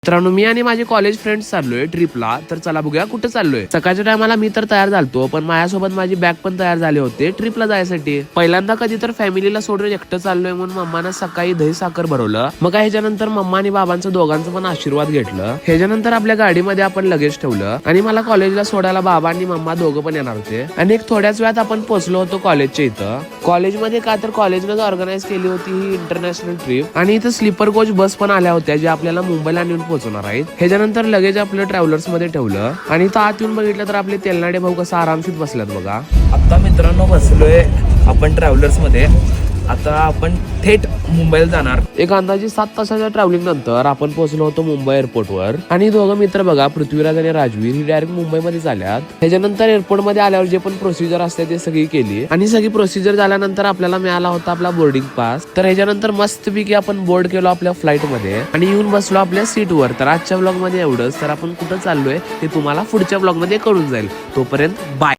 मित्रांनो, मी आणि माझे कॉलेज फ्रेंड्स चाललोय ट्रिपला. तर चला बघूया कुठे चाललोय. सकाळच्या टायमाला मी तर तयार झालतो, पण माझ्यासोबत माझी बॅग पण तयार झाले होते ट्रिपला जायसाठी. पहिल्यांदा कधी तर फॅमिलीला सोडून एकटं चाललोय म्हणून मम्मानं सकाळी दही साखर भरवलं. मग ह्याच्यानंतर मम्मा आणि बाबांचं दोघांचं पण आशीर्वाद घेतलं. ह्याच्यानंतर आपल्या गाडीमध्ये आपण लगेज ठेवलं आणि मला कॉलेजला सोडायला बाबा आणि मम्मा दोघं पण येणार होते. आणि एक थोड्याच वेळात आपण पोहोचलो होतो कॉलेजच्या इथं. कॉलेजमध्ये का तर कॉलेजनं ऑर्गनाईज केली होती ही इंटरनॅशनल ट्रिप, आणि इथं स्लीपर कोच बस पण आल्या होत्या जे आपल्याला मुंबईला नेऊन पोहोचवणार आहेत. ह्याच्यानंतर लगेज आपलं ट्रॅव्हलर्स मध्ये ठेवलं आणि इथं आत येऊन बघितलं तर आपले तेलनाडे भाऊ कसं आरामशीर बसल्यात बघा. आता मित्रांनो बसलोय आपण ट्रॅव्हलर्स मध्ये. आता आपण थेट मुंबईला जाणार. एक अंदाजे 7 तासाच्या ट्रॅव्हलिंग नंतर आपण पोहोचलो होतो मुंबई एअरपोर्टवर. आणि दोघं मित्र बघा, पृथ्वीराज आणि राजवीर, ही डायरेक्ट मुंबईमध्ये झाल्यात. ह्याच्यानंतर एअरपोर्ट मध्ये आल्यावर जे पण प्रोसिजर असते ते सगळी केली आणि सगळी प्रोसिजर झाल्यानंतर आपल्याला मिळाला होता आपला बोर्डिंग पास. तर ह्याच्यानंतर मस्तपैकी आपण बोर्ड केलो आपल्या फ्लाईट मध्ये आणि येऊन बसलो आपल्या सीटवर. तर आजच्या ब्लॉग मध्ये एवढंच. तर आपण कुठं चाललोय हे तुम्हाला पुढच्या ब्लॉग मध्ये कळून जाईल. तोपर्यंत बाय.